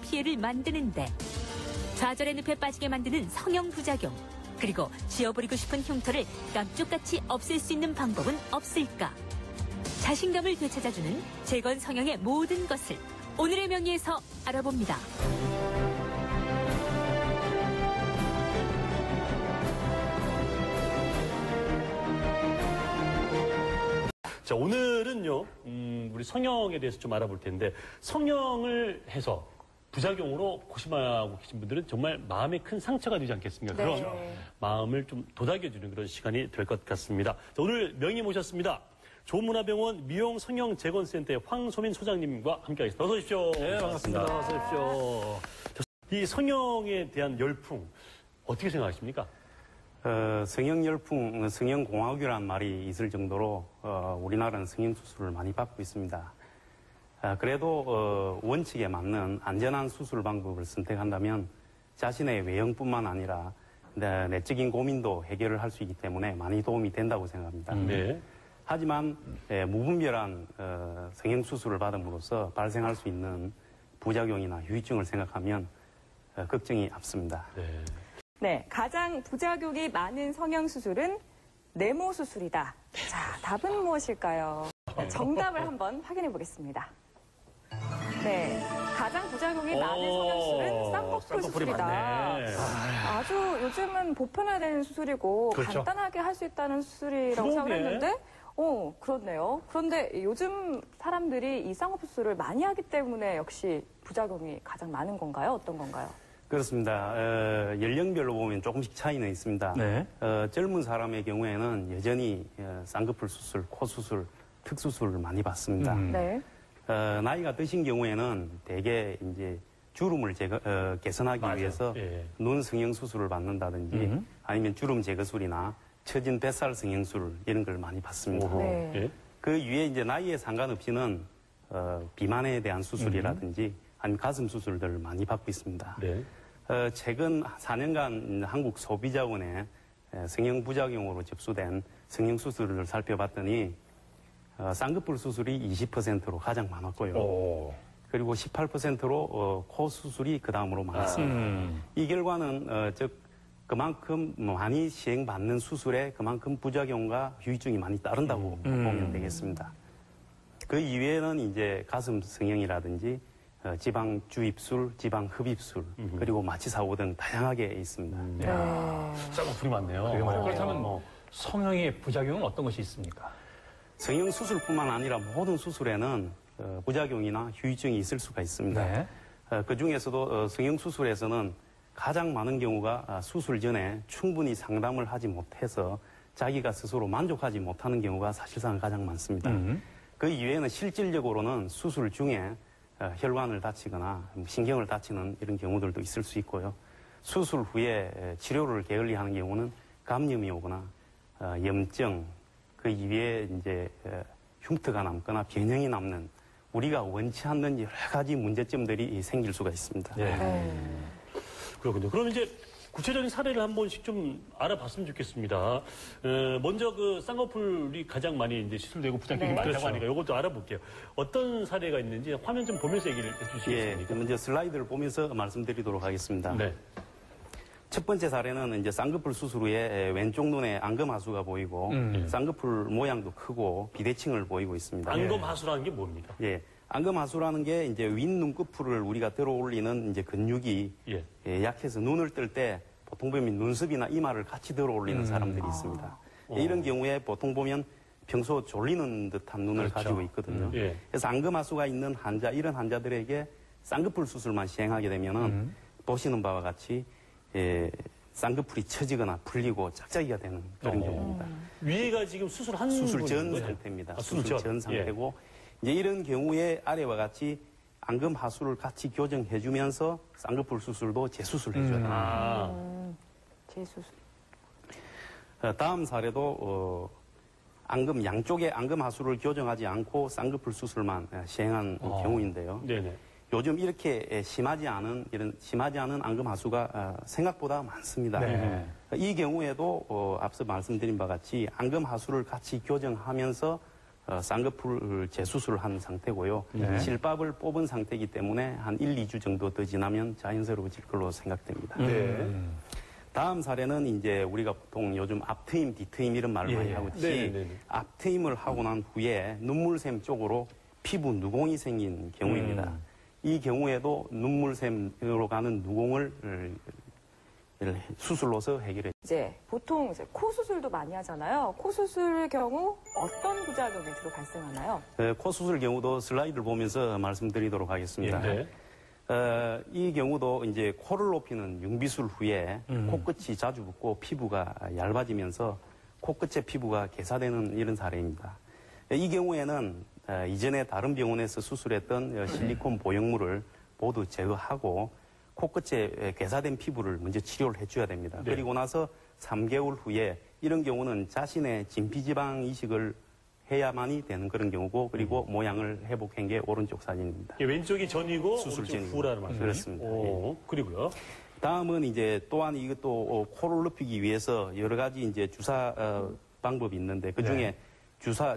피해를 만드는데 좌절의 늪에 빠지게 만드는 성형 부작용, 그리고 지워버리고 싶은 흉터를 깜짝같이 없앨 수 있는 방법은 없을까? 자신감을 되찾아주는 재건 성형의 모든 것을 오늘의 명의에서 알아봅니다. 자, 오늘은요, 우리 성형에 대해서 좀 알아볼 텐데, 성형을 해서 부작용으로 고심하고 계신 분들은 정말 마음에 큰 상처가 되지 않겠습니까? 네. 그런 마음을 좀 도닥여주는 그런 시간이 될 것 같습니다. 자, 오늘 명의 모셨습니다. 좋은문화병원 미용성형재건센터의 황소민 소장님과 함께하겠습니다. 어서 오십시오. 네, 반갑습니다. 어서 오십시오. 이 성형에 대한 열풍, 어떻게 생각하십니까? 성형열풍, 성형공학이라는 말이 있을 정도로 우리나라는 성형수술을 많이 받고 있습니다. 그래도 원칙에 맞는 안전한 수술 방법을 선택한다면 자신의 외형뿐만 아니라 내적인 고민도 해결을 할 수 있기 때문에 많이 도움이 된다고 생각합니다. 네. 하지만 무분별한 성형수술을 받음으로써 발생할 수 있는 부작용이나 후유증을 생각하면 걱정이 앞섭니다. 네. 네, 가장 부작용이 많은 성형수술은 네모수술이다. 자, 답은 무엇일까요? 정답을 한번 확인해 보겠습니다. 네, 가장 부작용이 많은 성형수술은 쌍꺼풀 수술이다. 많네. 아주 요즘은 보편화된 수술이고 그렇죠. 간단하게 할 수 있다는 수술이라고 생각을 했는데 그렇네요. 그런데 요즘 사람들이 이 쌍꺼풀 수술을 많이 하기 때문에 역시 부작용이 가장 많은 건가요? 어떤 건가요? 그렇습니다. 연령별로 보면 조금씩 차이는 있습니다. 네. 젊은 사람의 경우에는 여전히 쌍꺼풀 수술, 코 수술, 턱 수술을 많이 받습니다. 네. 나이가 드신 경우에는 대개 이제 주름을 개선하기 맞아요. 위해서 예. 눈 성형 수술을 받는다든지 아니면 주름 제거술이나 처진 뱃살 성형술 이런 걸 많이 받습니다. 오호. 네. 예. 그 위에 이제 나이에 상관없이는 비만에 대한 수술이라든지 아니면 가슴 수술들을 많이 받고 있습니다. 네. 최근 4년간 한국 소비자원에 성형 부작용으로 접수된 성형 수술을 살펴봤더니 쌍꺼풀 수술이 20%로 가장 많았고요. 오. 그리고 18%로 코 수술이 그 다음으로 많았습니다. 이 결과는 즉 그만큼 많이 시행받는 수술에 그만큼 부작용과 후유증이 많이 따른다고 보면 되겠습니다. 그 이외에는 이제 가슴 성형이라든지 지방 주입술, 지방 흡입술, 그리고 마취사고 등 다양하게 있습니다. 쌍꺼풀이 많네요. 그렇다면 성형의 부작용은 어떤 것이 있습니까? 성형 수술뿐만 아니라 모든 수술에는 부작용이나 후유증이 있을 수가 있습니다. 네. 그 중에서도 성형 수술에서는 가장 많은 경우가 수술 전에 충분히 상담을 하지 못해서 자기가 스스로 만족하지 못하는 경우가 사실상 가장 많습니다. 그 이외에는 실질적으로는 수술 중에 혈관을 다치거나 신경을 다치는 이런 경우들도 있을 수 있고요. 수술 후에 치료를 게을리하는 경우는 감염이 오거나 염증, 그 이외에 이제 흉터가 남거나 변형이 남는 우리가 원치 않는 여러 가지 문제점들이 생길 수가 있습니다. 네. 그렇군요. 그럼 이제 구체적인 사례를 한 번씩 좀 알아봤으면 좋겠습니다. 먼저 그 쌍꺼풀이 가장 많이 이제 시술되고 부작용이 네. 많다고 그렇죠. 하니까 이것도 알아볼게요. 어떤 사례가 있는지 화면 좀 보면서 얘기를 예, 해주시겠습니까? 먼저 슬라이드를 보면서 말씀드리도록 하겠습니다. 네. 첫 번째 사례는 이제 쌍꺼풀 수술 후에 왼쪽 눈에 안검하수가 보이고 쌍꺼풀 모양도 크고 비대칭을 보이고 있습니다. 안검하수라는 게 뭡니까? 예. 안검하수라는 게 이제 윗 눈꺼풀을 우리가 들어 올리는 이제 근육이 예. 약해서 눈을 뜰 때 보통 보면 눈썹이나 이마를 같이 들어 올리는 사람들이 있습니다. 이런 경우에 보통 보면 평소 졸리는 듯한 눈을 그렇죠. 가지고 있거든요. 예. 그래서 안검하수가 있는 환자, 이런 환자들에게 쌍꺼풀 수술만 시행하게 되면은 보시는 바와 같이 쌍꺼풀이 처지거나 풀리고 짝짝이가 되는 그런 경우입니다. 위에가 지금 수술한 수술 전 분인 거죠? 상태입니다. 아, 수술 전 상태고 이제 이런 경우에 아래와 같이 안검 하수를 같이 교정해주면서 쌍꺼풀 수술도 재수술해줘요. 재수술. 다음 사례도 안검 양쪽에 안검 하수를 교정하지 않고 쌍꺼풀 수술만 시행한 경우인데요. 네네. 요즘 이렇게 심하지 않은 안검 하수가 생각보다 많습니다. 네. 이 경우에도 앞서 말씀드린 바 같이 안검 하수를 같이 교정하면서 쌍꺼풀 재수술을 한 상태고요. 실밥을 뽑은 상태이기 때문에 한 1, 2주 정도 더 지나면 자연스러워질 걸로 생각됩니다. 다음 사례는 이제 우리가 보통 요즘 앞트임, 뒤트임 이런 말을 많이 하듯이 앞트임을 하고 난 후에 눈물샘 쪽으로 피부 누공이 생긴 경우입니다. 이 경우에도 눈물샘으로 가는 누공을 수술로서 해결해. 이제 보통 이제 코 수술도 많이 하잖아요. 코 수술의 경우 어떤 부작용이 주로 발생하나요? 코 수술 경우도 슬라이드를 보면서 말씀드리도록 하겠습니다. 이 경우도 이제 코를 높이는 융비술 후에 코끝이 자주 붓고 피부가 얇아지면서 코끝의 피부가 개사되는 이런 사례입니다. 이 경우에는 이전에 다른 병원에서 수술했던 실리콘 보형물을 모두 제거하고 코끝에 괴사된 피부를 먼저 치료를 해줘야 됩니다. 그리고 나서 3개월 후에 이런 경우는 자신의 진피지방 이식을 해야만이 되는 그런 경우고 그리고 모양을 회복한 게 오른쪽 사진입니다. 왼쪽이 전이고 수술 오른쪽이 전이고. 후라는 말이죠. 그렇습니다. 그리고요. 다음은 이제 또한 이것도 코를 높이기 위해서 여러 가지 이제 주사 방법이 있는데 그 중에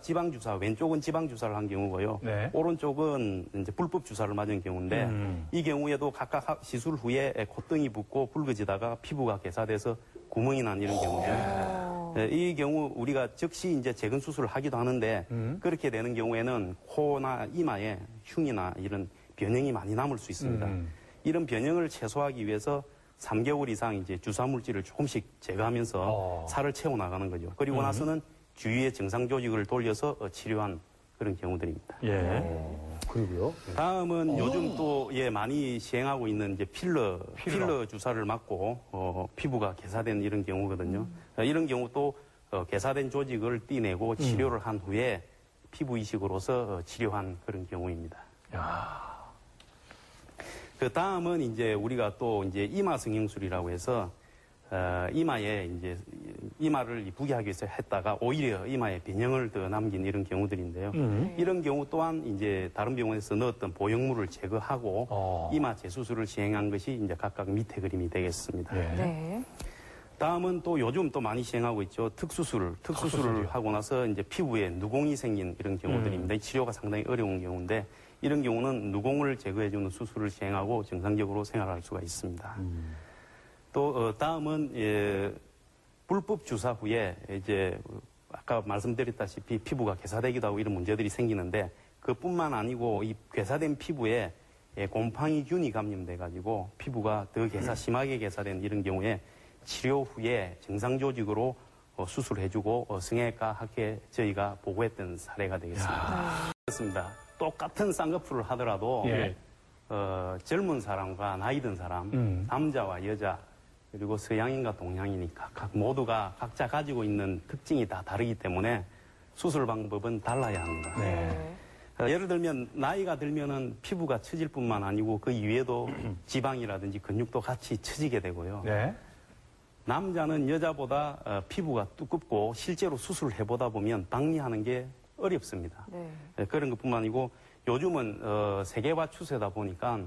지방 주사, 왼쪽은 지방 주사를 한 경우고요. 오른쪽은 이제 불법 주사를 맞은 경우인데 이 경우에도 각각 시술 후에 콧등이 붓고 붉어지다가 피부가 개사돼서 구멍이 난 이런 경우죠. 이 경우 우리가 즉시 이제 재건 수술을 하기도 하는데 그렇게 되는 경우에는 코나 이마에 흉이나 이런 변형이 많이 남을 수 있습니다. 이런 변형을 최소화하기 위해서 3개월 이상 이제 주사 물질을 조금씩 제거하면서 살을 채워 나가는 거죠. 그리고 나서는 주위의 정상 조직을 돌려서 치료한 그런 경우들입니다. 그리고요. 다음은 요즘 또 많이 시행하고 있는 이제 필러 주사를 맞고 피부가 개사된 이런 경우거든요. 이런 경우 또 개사된 조직을 떼내고 치료를 한 후에 피부 이식으로서 치료한 그런 경우입니다. 그 다음은 이제 우리가 또 이제 이마 성형술이라고 해서 이마에 이제 이마를 이쁘게 하기 위해서 했다가 오히려 이마에 변형을 더 남긴 이런 경우들인데요. 이런 경우 또한 이제 다른 병원에서 넣었던 보형물을 제거하고 이마 재수술을 시행한 것이 이제 각각 밑에 그림이 되겠습니다. 다음은 또 요즘 또 많이 시행하고 있죠. 특수술을 하고 나서 이제 피부에 누공이 생긴 이런 경우들입니다. 이 치료가 상당히 어려운 경우인데 이런 경우는 누공을 제거해주는 수술을 시행하고 정상적으로 생활할 수가 있습니다. 또 다음은 불법 주사 후에 이제 아까 말씀드렸다시피 피부가 괴사되기도 하고 이런 문제들이 생기는데 그뿐만 아니고 이 괴사된 피부에 곰팡이균이 감염돼 가지고 피부가 더 심하게 괴사된 이런 경우에 치료 후에 정상 조직으로 수술해주고 성형외과 학회에 저희가 보고했던 사례가 되겠습니다. 그렇습니다. 똑같은 쌍꺼풀을 하더라도 젊은 사람과 나이 든 사람, 남자와 여자 그리고 서양인과 동양인이 각각 모두가 각자 가지고 있는 특징이 다 다르기 때문에 수술 방법은 달라야 합니다. 예를 들면 나이가 들면은 피부가 처질 뿐만 아니고 그 이외에도 지방이라든지 근육도 같이 처지게 되고요. 남자는 여자보다 피부가 두껍고 실제로 수술을 해보다 보면 박리하는 게 어렵습니다. 그런 것뿐만 아니고 요즘은 세계화 추세다 보니까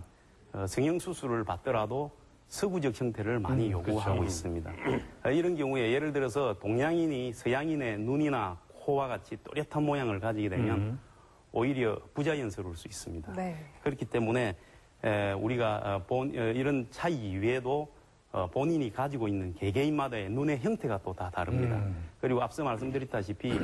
성형수술을 받더라도 서구적 형태를 많이 요구하고 있습니다. 이런 경우에 예를 들어서 동양인이 서양인의 눈이나 코와 같이 또렷한 모양을 가지게 되면 오히려 부자연스러울 수 있습니다. 그렇기 때문에 우리가 이런 차이 이외에도 본인이 가지고 있는 개개인마다의 눈의 형태가 또 다 다릅니다. 그리고 앞서 말씀드렸다시피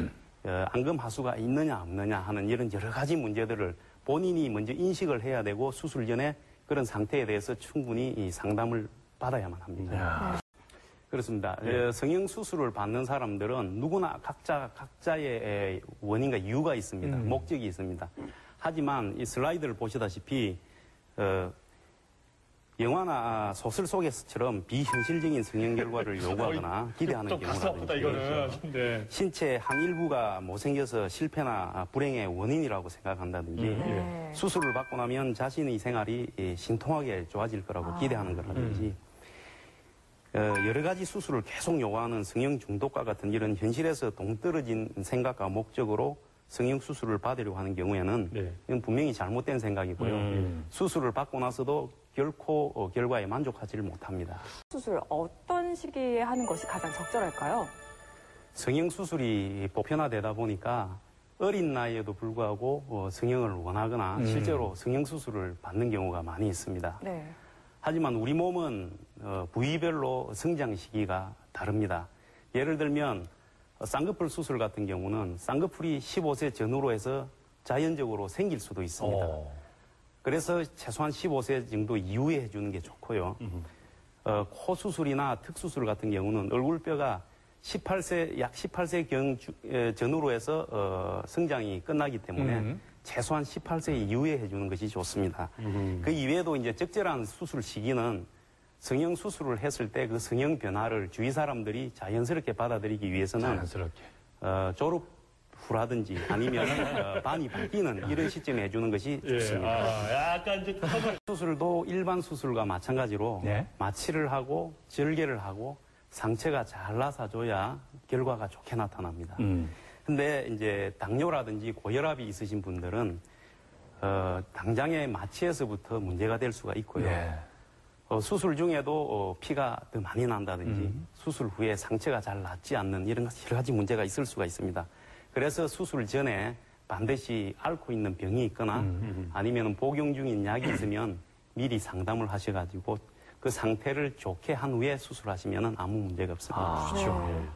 안검하수가 있느냐 없느냐 하는 이런 여러 가지 문제들을 본인이 먼저 인식을 해야 되고 수술 전에 그런 상태에 대해서 충분히 상담을 받아야만 합니다. 그렇습니다. 성형수술을 받는 사람들은 누구나 각자의 원인과 이유가 있습니다. 목적이 있습니다. 하지만 이 슬라이드를 보시다시피 영화나 소설 속에서처럼 비현실적인 성형 결과를 요구하거나 기대하는 경우가 있습니다. 신체 한 일부가 못생겨서 실패나 불행의 원인이라고 생각한다든지 수술을 받고 나면 자신의 생활이 신통하게 좋아질 거라고 기대하는 거라든지 여러 가지 수술을 계속 요구하는 성형 중독과 같은 이런 현실에서 동떨어진 생각과 목적으로 성형 수술을 받으려고 하는 경우에는 이건 분명히 잘못된 생각이고요. 수술을 받고 나서도 결코 결과에 만족하지를 못합니다. 수술 어떤 시기에 하는 것이 가장 적절할까요? 성형 수술이 보편화되다 보니까 어린 나이에도 불구하고 성형을 원하거나 실제로 성형수술을 받는 경우가 많이 있습니다. 네. 하지만 우리 몸은 부위별로 성장 시기가 다릅니다. 예를 들면 쌍꺼풀 수술 같은 경우는 쌍꺼풀이 15세 전후로 해서 자연적으로 생길 수도 있습니다. 그래서 최소한 15세 정도 이후에 해주는 게 좋고요. 코 수술이나 턱 수술 같은 경우는 얼굴뼈가 약 18세 전후로 해서 성장이 끝나기 때문에 최소한 18세 이후에 해주는 것이 좋습니다. 그 이외에도 이제 적절한 수술 시기는 성형 수술을 했을 때 그 성형 변화를 주위 사람들이 자연스럽게 받아들이기 위해서는 자연스럽게. 졸업 후라든지 아니면 반이 바뀌는 이런 시점에 해주는 것이 좋습니다. 약간 이제 수술도 일반 수술과 마찬가지로 네. 마취를 하고 절개를 하고 상처가 잘 나사줘야 결과가 좋게 나타납니다. 근데 이제 당뇨라든지 고혈압이 있으신 분들은 당장의 마취에서부터 문제가 될 수가 있고요. 네. 수술 중에도 피가 더 많이 난다든지 수술 후에 상처가 잘 낫지 않는 이런 여러 가지 문제가 있을 수가 있습니다. 그래서 수술 전에 반드시 앓고 있는 병이 있거나 아니면 복용 중인 약이 있으면 미리 상담을 하셔가지고 그 상태를 좋게 한 후에 수술하시면 아무 문제가 없습니다. 그렇죠.